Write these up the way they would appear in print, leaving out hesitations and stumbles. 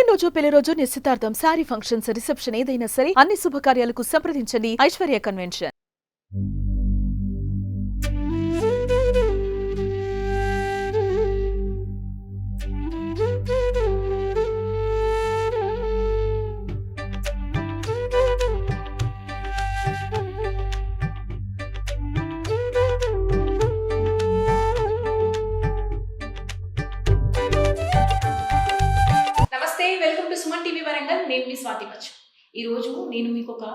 పుట్టినరోజు, పెళ్లి రోజు, నిశ్చితార్థం, శారీ ఫంక్షన్స్, రిసెప్షన్ ఏదైనా సరే అన్ని శుభకార్యాలకు సంప్రదించండి ఐశ్వర్య కన్వెన్షన్. నమస్తే, welcome to Suman TV Warangal. నేను మీ స్వాతి బచ్చు. ఈరోజు నేను మీకు ఒక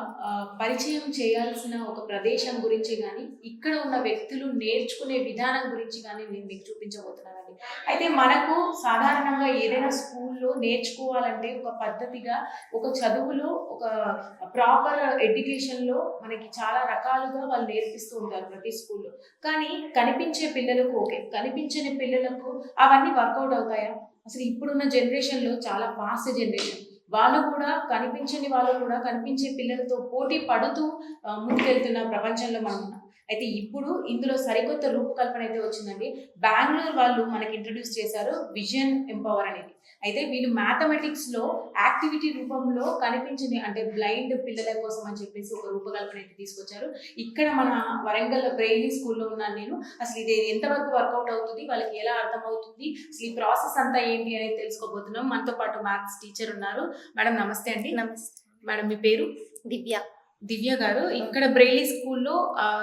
పరిచయం చేయాల్సిన ఒక ప్రదేశం గురించి కానీ ఇక్కడ ఉన్న వ్యక్తులు నేర్చుకునే విధానం గురించి కానీ నేను మీకు చూపించబోతున్నానండి. అయితే మనకు సాధారణంగా ఏదైనా స్కూల్లో నేర్చుకోవాలంటే ఒక పద్ధతిగా, ఒక చదువులో, ఒక ప్రాపర్ ఎడ్యుకేషన్లో మనకి చాలా రకాలుగా వాళ్ళు నేర్పిస్తూ ఉంటారు ప్రతి స్కూల్లో. కానీ కనిపించే పిల్లలకు ఓకే, కనిపించని పిల్లలకు అవన్నీ వర్కౌట్ అవుతాయా? అసలు ఇప్పుడున్న జనరేషన్లో చాలా ఫాస్ట్ జనరేషన్, వాళ్ళు కూడా కనిపించని వాళ్ళు కూడా కనిపించే పిల్లలతో పోటీ పడుతూ ముందుకెళ్తున్న ప్రపంచంలో మనం ఉన్నాం. అయితే ఇప్పుడు ఇందులో సరికొత్త రూపకల్పన అయితే వచ్చిందండి. బెంగళూరు వాళ్ళు మనకి ఇంట్రడ్యూస్ చేశారు విజన్ ఎంపవర్ అనేది. అయితే వీళ్ళు మ్యాథమెటిక్స్లో యాక్టివిటీ రూపంలో కనిపించని అంటే బ్లైండ్ పిల్లల కోసం అని చెప్పేసి ఒక రూపకల్పన అయితే తీసుకొచ్చారు. ఇక్కడ మన వరంగల్ బ్రెయిలీ స్కూల్లో ఉన్నాను నేను. అసలు ఇది ఎంతవరకు వర్కౌట్ అవుతుంది, వాళ్ళకి ఎలా అర్థమవుతుంది, అసలు ఈ ప్రాసెస్ అంతా ఏంటి అనేది తెలుసుకోబోతున్నాం. మనతో పాటు మ్యాథ్స్ టీచర్ ఉన్నారు. మేడం నమస్తే అండి. నమస్తే మేడం, మీ పేరు? దివ్య గారు. ఇక్కడ బ్రెయిలీ స్కూల్లో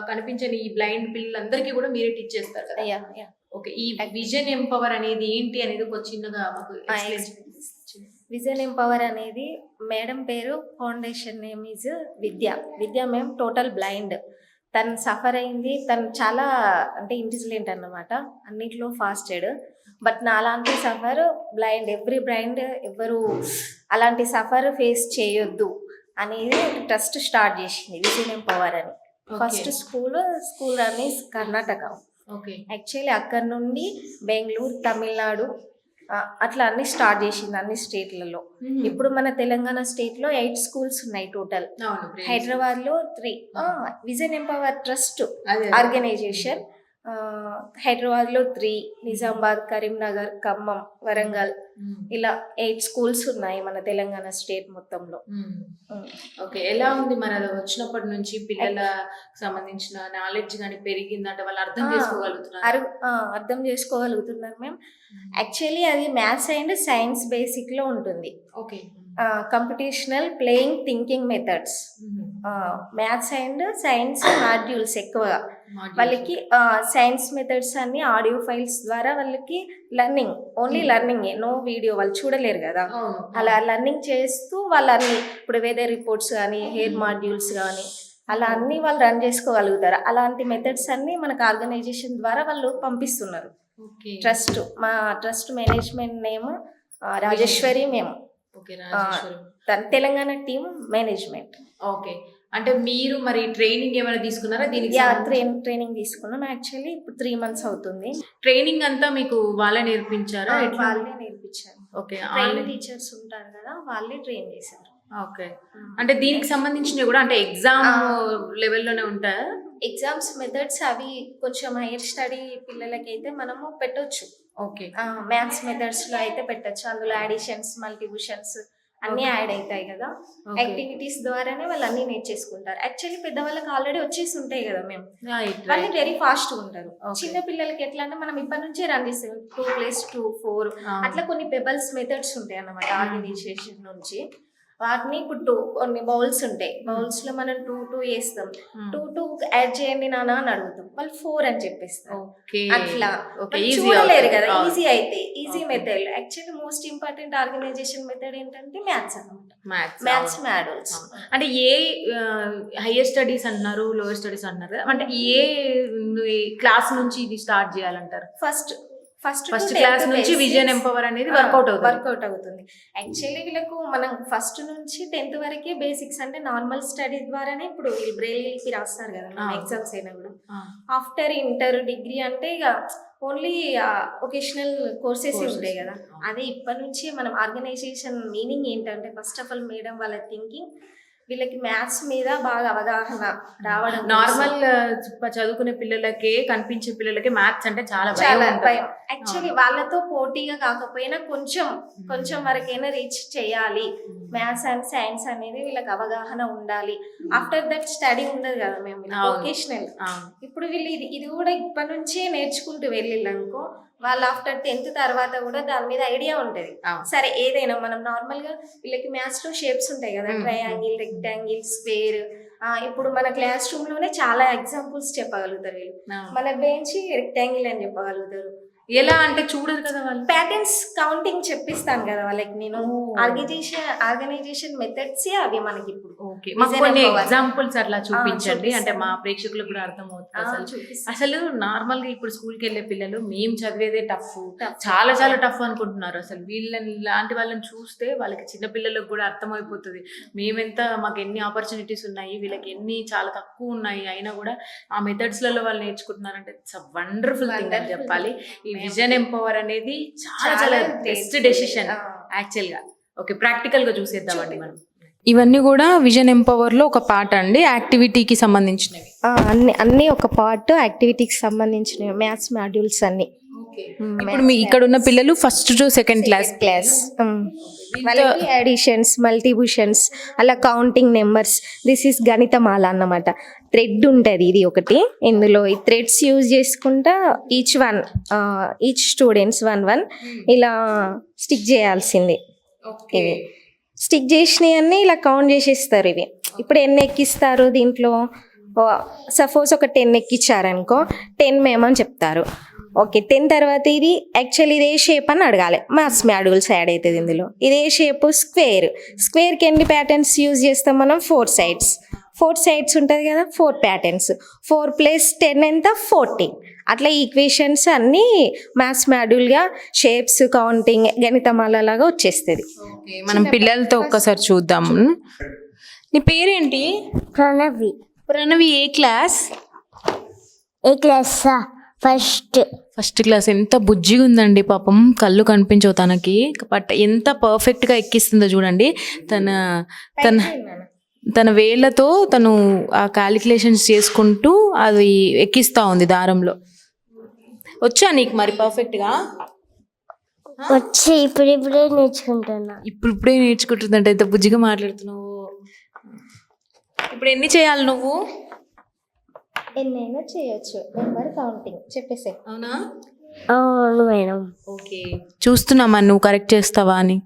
కనిపించని ఈ బ్లైండ్ పిల్లలందరికీ కూడా మీరే టీచ్ చేస్తారు కదా? ఓకే, ఈ విజన్ ఎంపవర్ అనేది ఏంటి అనేది ఒక చిన్నగా మాకు విజన్ ఎంపవర్ అనేది మేడం పేరు, ఫౌండేషన్ నేమ్ ఈజ్ విద్య మేం టోటల్ బ్లైండ్. తను సఫర్ అయింది, తను చాలా అంటే ఇంటెలిజెంట్ అన్నమాట, అన్నిట్లో ఫాస్టెడ్. బట్ నాలాంటి సఫర్ బ్లైండ్, ఎవరు అలాంటి సఫర్ ఫేస్ చేయొద్దు అనేది ట్రస్ట్ స్టార్ట్ చేసింది విజన్ ఎంపవర్ అని. ఫస్ట్ స్కూల్ అని కర్ణాటక. యాక్చువల్లీ అక్కడ నుండి బెంగళూరు, తమిళనాడు అట్లా అన్ని స్టార్ట్ చేసింది అన్ని స్టేట్లలో. ఇప్పుడు మన తెలంగాణ స్టేట్ లో 8 స్కూల్స్ ఉన్నాయి టోటల్. హైదరాబాద్ లో 3. Vision empower trust organisation Hyderabad లో 3, నిజామాబాద్, కరీంనగర్, ఖమ్మం, వరంగల్ ఇలా 8 స్కూల్స్ ఉన్నాయి మన తెలంగాణ స్టేట్ మొత్తంలో. ఓకే, ఎలా ఉంది మరి అది వచ్చినప్పటి నుంచి పిల్లల సంబంధించిన నాలెడ్జ్ కానీ పెరిగిందంటే వాళ్ళు అర్థం చేసుకోగలుగుతున్నారు మేము. యాక్చువల్లీ అది మ్యాథ్స్ అండ్ సైన్స్ బేసిక్ లో ఉంటుంది. Okay, computational playing thinking methods, maths and science modules ఎక్కువగా వాళ్ళకి. సైన్స్ మెథడ్స్ అన్ని ఆడియో ఫైల్స్ ద్వారా వాళ్ళకి learning, only learning, no video, వాళ్ళు చూడలేరు కదా. అలా లెర్నింగ్ చేస్తూ వాళ్ళన్ని ఇప్పుడు వెదర్ రిపోర్ట్స్ కానీ, హెయిర్ మాడ్యూల్స్ కానీ అలా అన్ని వాళ్ళు రన్ చేసుకోగలుగుతారు. అలాంటి మెథడ్స్ అన్ని మనకు ఆర్గనైజేషన్ ద్వారా వాళ్ళు పంపిస్తున్నారు. ట్రస్ట్, మా ట్రస్ట్ మేనేజ్మెంట్ నేమ్ రాజేశ్వరి. మేము తెలంగాణ టీమ్ మేనేజ్మెంట్. ఓకే, అంటే మీరు మరి ట్రైనింగ్ ఏమైనా తీసుకున్నారా దీనికి? ట్రైనింగ్ తీసుకున్నాం. యాక్చువల్లీ ఇప్పుడు 3 months అవుతుంది. ట్రైనింగ్ అంతా మీకు వాళ్ళే నేర్పించారా? వాళ్ళే నేర్పించారు. ఓకే, టీచర్స్ ఉంటారు కదా, వాళ్ళే ట్రైన్ చేశారు. ఓకే, అంటే దీనికి సంబంధించినవి కూడా అంటే ఎగ్జామ్ లెవెల్లోనే ఉంటాయా? ఎగ్జామ్స్ మెథడ్స్ అవి కొంచెం హైయర్ స్టడీ పిల్లలకైతే మనము పెట్టొచ్చు. ఓకే, మ్యాథ్స్ మెథడ్స్ లో అయితే పెట్టొచ్చు. అందులో అడిషన్స్, మల్టిప్లికేషన్స్ అన్ని యాడ్ అవుతాయి కదా. యాక్టివిటీస్ ద్వారానే వాళ్ళు అన్ని నేర్చేసుకుంటారు. యాక్చువల్లీ పెద్దవాళ్ళకి ఆల్రెడీ వచ్చేసి ఉంటాయి కదా, మేము వాళ్ళు వెరీ ఫాస్ట్ ఉంటారు. చిన్న పిల్లలకి ఎట్లా అంటే మనం ఇప్పటి నుంచే రన్ చేస్తాం. 2 + 2 4 అట్లా కొన్ని పెబల్స్ మెథడ్స్ ఉంటాయి అన్నమాట ఆర్గనైజేషన్ నుంచి. వాటిని ఇప్పుడు కొన్ని బౌల్స్ ఉంటాయి, బౌల్స్ లో మనం 2 వేస్తాం. 2 యాడ్ చేయండి నాన్న అని అడుగుతాం, వాళ్ళు 4 అని చెప్పేస్తాం. అట్లా చూడలేరు కదా, ఈజీ అయితే easy method. Actually most important organisation method ఏంటంటే మ్యాథ్స్ అన్నమాట. మ్యాథ్స్ మాడ్యూల్స్ అంటే ఏ హైయర్ స్టడీస్ అంటున్నారు, లోయర్ స్టడీస్ అంటున్నారు కదా, అంటే ఏ క్లాస్ నుంచి ఇది స్టార్ట్ చేయాలంటారు? ఫస్ట్ క్లాస్ నుంచి విజన్ ఎంపవర్ అనేది వర్కౌట్ అవుతుంది. యాక్చువల్లీ వీళ్ళకు మనం ఫస్ట్ నుంచి 10th వరకే బేసిక్స్, అంటే నార్మల్ స్టడీ ద్వారానే ఇప్పుడు వీళ్ళు బ్రెయిలీకి రాస్తారు కదా ఎగ్జామ్స్ అయినా కూడా. ఆఫ్టర్ ఇంటర్, డిగ్రీ అంటే ఇక ఓన్లీ వొకేషనల్ కోర్సెస్ ఉంటాయి కదా. అదే ఇప్పటి నుంచి మనం ఆర్గనైజేషన్ మీనింగ్ ఏంటంటే ఫస్ట్ ఆఫ్ ఆల్ మేడం వాళ్ళ థింకింగ్ వీళ్ళకి మ్యాథ్స్ మీద బాగా అవగాహన రావడం నార్మల్ చదువుకునే పిల్లలకే కనిపించే పిల్లలకే మ్యాథ్స్ అంటే చాలా చాలా భయం భయం. యాక్చువల్లీ వాళ్ళతో పోటీగా కాకపోయినా కొంచెం వరకైనా రీచ్ చేయాలి. మ్యాథ్స్ అండ్ సైన్స్ అనేది వీళ్ళకి అవగాహన ఉండాలి. ఆఫ్టర్ దట్ స్టడీ ఉండదు కదా మేము వొకేషనల్. ఇప్పుడు వీళ్ళు ఇది కూడా ఇప్పటి నుంచే నేర్చుకుంటూ వెళ్ళిళ్ళు అనుకో, వాళ్ళు ఆఫ్టర్ 10th తర్వాత కూడా దాని మీద ఐడియా ఉంటది. సరే ఏదైనా మనం నార్మల్ గా వీళ్ళకి మ్యాథ్స్ లో షేప్స్ ఉంటాయి కదా, ట్రయాంగిల్, రెక్టాంగిల్, స్క్వేర్. ఇప్పుడు మన క్లాస్ రూమ్ లోనే చాలా ఎగ్జాంపుల్స్ చెప్పగలుగుతారు వీళ్ళు. మన బెంచ్ రెక్టాంగిల్ అని చెప్పగలుగుతారు. ఎలా అంటే చూడరు కదా వాళ్ళు. ప్యాటర్న్స్ కౌంటింగ్ చెప్పిస్తాను కదా వాళ్ళకి నేను. ఆర్గనైజేషన్ మెథడ్స్ అవి మనకి ఇప్పుడు. కొన్ని ఎగ్జాంపుల్స్ అట్లా చూపించండి, అంటే మా ప్రేక్షకులకు కూడా అర్థమవుతుంది. అసలు నార్మల్ గా ఇప్పుడు స్కూల్ కి వెళ్ళే పిల్లలు మేము చదివేదే టఫ్, చాలా చాలా టఫ్ అనుకుంటున్నారు. అసలు వీళ్ళని లాంటి వాళ్ళని చూస్తే వాళ్ళకి చిన్న పిల్లలకు కూడా అర్థమైపోతుంది మాకు ఎన్ని ఆపర్చునిటీస్ ఉన్నాయి, వీళ్ళకి ఎన్ని చాలా తక్కువ ఉన్నాయి, అయినా కూడా ఆ మెథడ్స్ లలో వాళ్ళు నేర్చుకుంటున్నారంటే ఇట్స్ వండర్ఫుల్ థింగ్ అని చెప్పాలి. ఈ విజన్ ఎంపవర్ అనేది చాలా చాలా బెస్ట్ డెసిషన్ యాక్చువల్ గా. ఓకే, ప్రాక్టికల్ గా చూసేద్దామండి మనం. ఇవన్నీ కూడా విజన్ ఎంపవర్ లో ఒక పార్ట్ అండి, యాక్టివిటీకి సంబంధించినవి. అన్ని ఒక పార్ట్ యాక్టివిటీకి సంబంధించినవి, మ్యాథ్స్ మాడ్యూల్స్ అన్ని. ఇప్పుడు మీ ఇక్కడ ఉన్న పిల్లలు ఫస్ట్ టు సెకండ్ క్లాస్ వాళ్ళకి అడిషన్స్, మల్టిప్లికేషన్స్, అలా కౌంటింగ్ నెంబర్స్. దిస్ ఈస్ గణితమాల అన్నమాట. థ్రెడ్ ఉంటుంది ఇది ఒకటి. ఇందులో ఈ థ్రెడ్స్ యూజ్ చేసుకుంటా ఈచ్ స్టూడెంట్స్ 1 ఇలా స్టిక్ చేయాల్సింది. ఇవి స్టిక్ చేసినవన్నీ ఇలా కౌంట్ చేసేస్తారు. ఇవి ఇప్పుడు ఎన్ని ఎక్కిస్తారు దీంట్లో, సపోజ్ ఒక 10 ఎక్కిచ్చారనుకో 10 మేమని చెప్తారు. ఓకే, 10 తర్వాత ఇది యాక్చువల్లీ ఇదే షేప్ అని అడగాలి. మ్యాథ్స్ మాడ్యూల్స్ యాడ్ అవుతుంది ఇందులో. ఇదే షేప్ స్క్వేర్కి ఎన్ని ప్యాటర్న్స్ యూజ్ చేస్తాం మనం? 4 సైడ్స్ ఉంటుంది కదా, 4 ప్యాటర్న్స్. 4 + 10 ఎంత? 14. అట్లా ఈక్వేషన్స్ అన్నీ మ్యాథ్స్ మాడ్యూల్గా షేప్స్, కౌంటింగ్, గణితమాల లాగా వచ్చేస్తుంది. మనం పిల్లలతో ఒక్కసారి చూద్దాం. నీ పేరేంటి? ప్రణవి. ఏ క్లాస్? First class. ఎంత బుజ్జిగా ఉందండి పాపం, కళ్ళు కనిపించవు తనకి, బట్ ఎంత పర్ఫెక్ట్ గా ఎక్కిస్తుందో చూడండి. తన వేళ్లతో తను ఆ క్యాలిక్యులేషన్స్ చేసుకుంటూ అది ఎక్కిస్తా ఉంది దారంలో. వచ్చా నీకు మరి పర్ఫెక్ట్ గా? వచ్చి ఇప్పుడే నేర్చుకుంటున్నా. ఇప్పుడే నేర్చుకుంటుందంటే ఎంత బుజ్జిగా మాట్లాడుతున్నావు. ఇప్పుడు ఎన్ని చేయాలి నువ్వు? ఎన్నైనా చేయొచ్చు. నెంబర్ కౌంటింగ్ చెప్పేసే. అవునా? అవును మేడం. ఓకే, చూస్తున్నామా నువ్వు కరెక్ట్ చేస్తావా అని.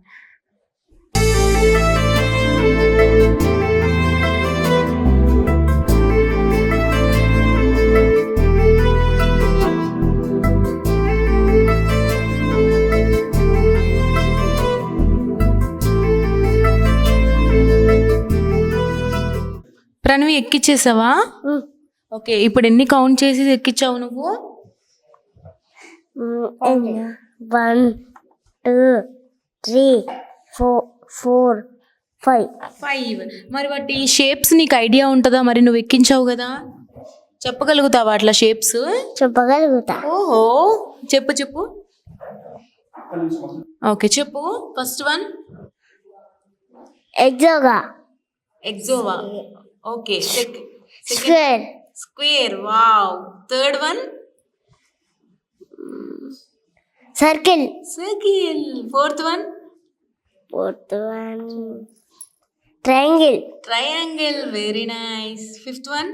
ప్రణవి ఎక్కిచ్చేసావా? ఓకే, ఇప్పుడు ఎన్ని కౌంట్ చేసి ఎక్కించావు నువ్వు? 1 2 3 4 5. మరి వాటి షేప్స్ నీకు ఐడియా ఉంటుందా? మరి నువ్వు ఎక్కించావు కదా, చెప్పగలుగుతావా అట్లా షేప్స్? చెప్పగలుగుతా. ఓహో, చెప్పు. ఓకే, చెప్పు. ఫస్ట్ వన్ ఎగ్జోవా. Okay, square. Wow. Third one circle. Fourth one triangle. Very nice. Fifth one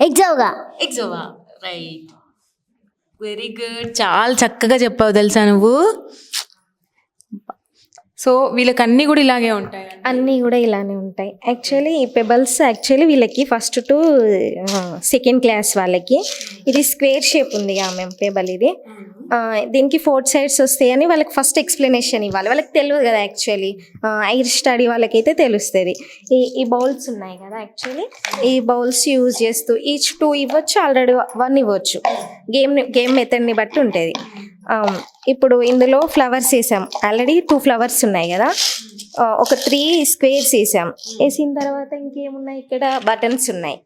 ఎగ్జోవా. Right, very good. చాలా చక్కగా చెప్పావు తెలుసా నువ్వు. సో వీళ్ళకి అన్నీ కూడా ఇలాగే ఉంటాయి? అన్నీ కూడా ఇలానే ఉంటాయి. యాక్చువల్లీ ఈ పెబల్స్ వీళ్ళకి ఫస్ట్ టు సెకండ్ క్లాస్ వాళ్ళకి ఇది స్క్వేర్ షేప్ ఉంది మేము పెబల్. ఇది దీనికి 4 సైడ్స్ వస్తాయని వాళ్ళకి ఫస్ట్ ఎక్స్ప్లెనేషన్ ఇవ్వాలి. వాళ్ళకి తెలియదు కదా యాక్చువల్లీ. హైర్ స్టడీ వాళ్ళకైతే తెలుస్తుంది. ఈ బౌల్స్ ఉన్నాయి కదా, యాక్చువల్లీ ఈ బౌల్స్ యూజ్ చేస్తూ ఈచ్ 2 ఇవ్వచ్చు, ఆల్రెడీ 1 ఇవ్వచ్చు. గేమ్ మెథడ్ని బట్టి ఉంటుంది. ఇప్పుడు ఇందులో ఫ్లవర్స్ వేసాం. ఆల్రెడీ 2 ఫ్లవర్స్ ఉన్నాయి కదా, ఒక 3 స్క్వేర్స్ వేసిన తర్వాత ఇంకేమున్నాయి ఇక్కడ బటన్స్ ఉన్నాయి.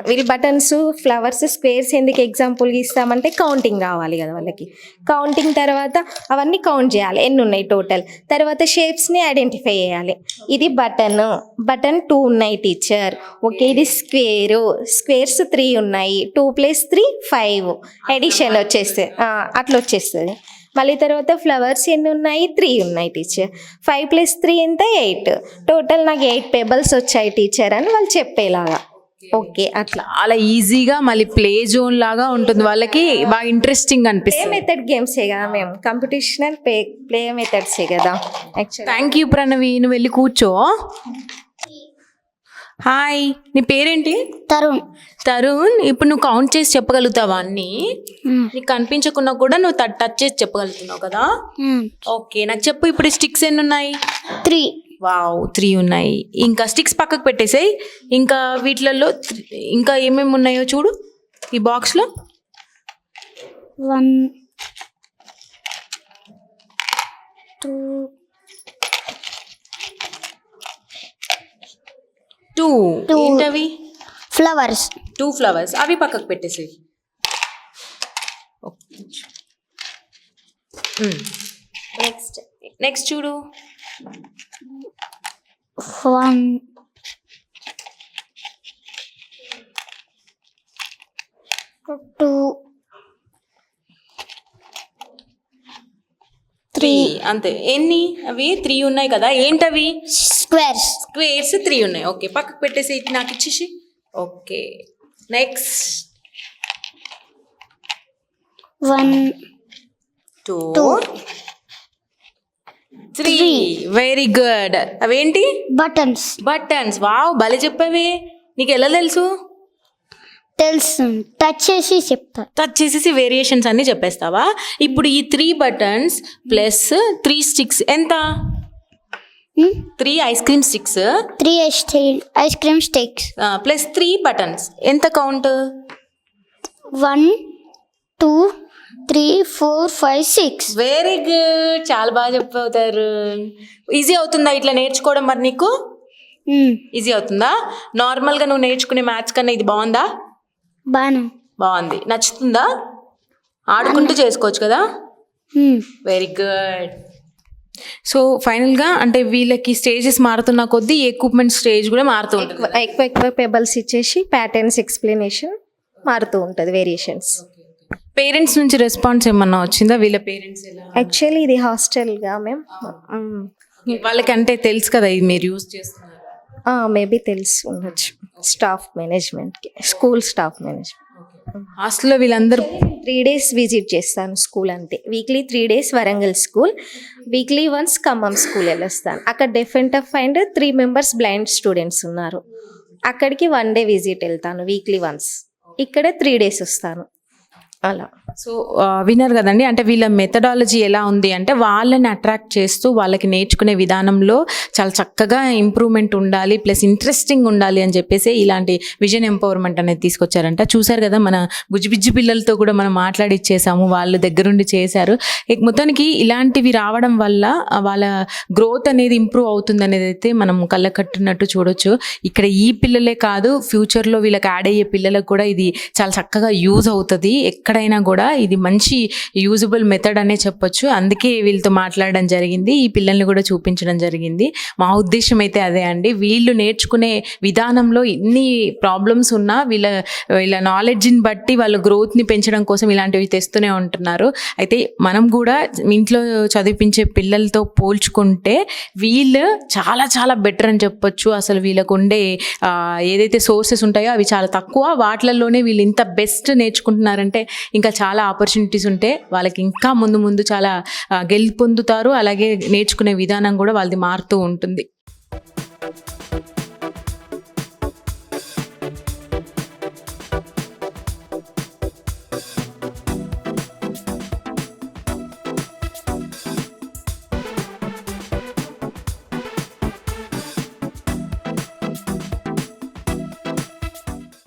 వీళ్ళు బటన్స్ ఫ్లవర్స్ స్క్వేర్స్ ఎందుకు ఎగ్జాంపుల్ ఇస్తామంటే కౌంటింగ్ కావాలి కదా వాళ్ళకి. కౌంటింగ్ తర్వాత అవన్నీ కౌంట్ చేయాలి ఎన్ని ఉన్నాయి టోటల్. తర్వాత షేప్స్ని ఐడెంటిఫై చేయాలి. ఇది బటన్ 2 ఉన్నాయి టీచర్. ఓకే, ఇది స్క్వేర్స్ 3 ఉన్నాయి. 2 + 3 5 ఎడిషన్ వచ్చేస్తే అట్లా వచ్చేస్తుంది. మళ్ళీ తర్వాత ఫ్లవర్స్ ఎన్ని ఉన్నాయి 3 ఉన్నాయి టీచర్. 5 + 3 ఎంత 8. టోటల్ నాకు 8 పెబల్స్ వచ్చాయి టీచర్ అని వాళ్ళు చెప్పేలాగా. ఓకే, అట్లా చాలా ఈజీగా మళ్ళీ ప్లే జోన్ లాగా ఉంటుంది, వాళ్ళకి బాగా ఇంట్రెస్టింగ్ ప్లే అనిపిస్తుంది. మెథడ్ గేమ్సే కదా మేము, కాంపిటీషనల్ ప్లే మెథడ్సే కదా యాక్చువల్. థ్యాంక్ యూ ప్రణవి, నువ్వు వెళ్ళి కూర్చో. హాయ్, నీ పేరేంటి? తరుణ్. ఇప్పుడు నువ్వు కౌంట్ చేసి చెప్పగలుగుతావా అన్ని? నీకు కనిపించకుండా కూడా నువ్వు టచ్ చేసి చెప్పగలుగుతున్నావు కదా. ఓకే, నాకు చెప్పు ఇప్పుడు స్టిక్స్ ఎన్ని ఉన్నాయి? 3. వావ్, 3 ఉన్నాయి. ఇంకా స్టిక్స్ పక్కకు పెట్టేసాయి. ఇంకా వీటిలలో ఇంకా ఏమేమి ఉన్నాయో చూడు ఈ బాక్స్లో. 1 2 2 ఏంటవి? ఫ్లవర్స్. 2 ఫ్లవర్స్, అవి పక్కకు పెట్టేసాయి. నెక్స్ట్ చూడు. 1 2 3 అంతే. ఎన్ని అవి? 3 ఉన్నాయి కదా. ఏంటవి? స్క్వేర్స్. స్క్వేర్స్ 3 ఉన్నాయి. ఓకే, పక్కకు పెట్టేసి నాకు ఇచ్చేసి. Okay, next 1 2 3. Very good. అవేంటి? బటన్స్. వావ్, భలే చెప్పావే. నీకు ఎలా తెలుసు? తెలుసు, టచ్ చేసి చెప్తా. టచ్ చేసేసి వేరియేషన్స్ అన్ని చెప్పేస్తావా? ఇప్పుడు ఈ 3 బటన్స్ ప్లస్ 3 స్టిక్స్ ఎంత? 3 ice cream sticks. 3 ice cream sticks plus 3 buttons ఎంత కౌంట్? 1 2 3 4 5 6. వెరీ గుడ్, చాలా బాగా చెప్పవుతారు. ఈజీ అవుతుందా ఇట్లా నేర్చుకోవడం మరి నీకు? ఈజీ అవుతుందా? నార్మల్గా నువ్వు నేర్చుకునే మ్యాథ్స్ కన్నా ఇది బాగుందా? బాగుంది. నచ్చుతుందా? ఆడుకుంటూ చేసుకోవచ్చు కదా. Very good. సో ఫైనల్గా అంటే వీళ్ళకి స్టేజెస్ మారుతున్న కొద్దీ ఎక్విప్మెంట్ స్టేజ్ కూడా మారుతూ ఉంటుంది. ఎక్కువ పెబల్స్ ఇచ్చేసి ప్యాటర్న్స్ ఎక్స్ప్లెనేషన్ మారుతూ ఉంటుంది, వేరియేషన్స్. పేరెంట్స్ నుంచి రెస్పాన్స్ ఏమన్నా వచ్చిందా? వీళ్ళ పేరెంట్స్ ఎలా? యాక్చువల్లీ ఇది హాస్టల్గా మేము వాళ్ళకి అంటే తెలుసు కదా ఇది మీరు యూజ్ చేస్తున్నారు. మేబీ తెలిసి ఉండొచ్చు స్టాఫ్ మేనేజ్మెంట్కి, స్కూల్ స్టాఫ్ మేనేజ్మెంట్. హాస్టల్లో వీళ్ళందరూ 3 days విజిట్ చేస్తాను స్కూల్. అంతే, weekly 3 days Warangal school, weekly once Khammam school వెళ్ళొస్తాను. అక్కడ deaf and tough and 3 members blind students ఉన్నారు. అక్కడికి 1 day విజిట్ వెళ్తాను వీక్లీ వన్స్. ఇక్కడ 3 days వస్తాను అలా. సో విన్నారు కదండి, అంటే వీళ్ళ మెథడాలజీ ఎలా ఉంది అంటే వాళ్ళని అట్రాక్ట్ చేస్తూ వాళ్ళకి నేర్చుకునే విధానంలో చాలా చక్కగా ఇంప్రూవ్మెంట్ ఉండాలి, ప్లస్ ఇంట్రెస్టింగ్ ఉండాలి అని చెప్పేసి ఇలాంటి విజన్ ఎంపవర్మెంట్ అనేది తీసుకొచ్చారంట. చూసారు కదా, మన బుజ్జిబిజ్జి పిల్లలతో కూడా మనం మాట్లాడిచ్చేసాము, వాళ్ళ దగ్గరుండి చేశారు. మొత్తానికి ఇలాంటివి రావడం వల్ల వాళ్ళ గ్రోత్ అనేది ఇంప్రూవ్ అవుతుంది అనేది అయితే మనం కళ్ళ కట్టినట్టు చూడొచ్చు. ఇక్కడ ఈ పిల్లలే కాదు, ఫ్యూచర్లో వీళ్ళకి యాడ్ అయ్యే పిల్లలకు కూడా ఇది చాలా చక్కగా యూజ్ అవుతుంది. ఎక్కడైనా కూడా ఇది మంచి యూజబుల్ మెథడ్ అనే చెప్పొచ్చు. అందుకే వీళ్ళతో మాట్లాడడం జరిగింది, ఈ పిల్లల్ని కూడా చూపించడం జరిగింది. మా ఉద్దేశం అయితే అదే అండి. వీళ్ళు నేర్చుకునే విధానంలో ఎన్ని ప్రాబ్లమ్స్ ఉన్నా వీళ్ళ నాలెడ్జ్ని బట్టి వాళ్ళ గ్రోత్ని పెంచడం కోసం ఇలాంటివి తెస్తూనే ఉంటున్నారు. అయితే మనం కూడా ఇంట్లో చదివించే పిల్లలతో పోల్చుకుంటే వీళ్ళు చాలా చాలా బెటర్ అని చెప్పొచ్చు. అసలు వీళ్ళకు ఉండే ఏదైతే సోర్సెస్ ఉంటాయో అవి చాలా తక్కువ, వాటిలలోనే వీళ్ళు ఇంత బెస్ట్ నేర్చుకుంటున్నారంటే ఇంకా చాలా ఆపర్చునిటీస్ ఉంటే వాళ్ళకి ఇంకా ముందు చాలా గెలుపొందుతారు. అలాగే నేర్చుకునే విధానం కూడా వాళ్ళది మారుతూ ఉంటుంది.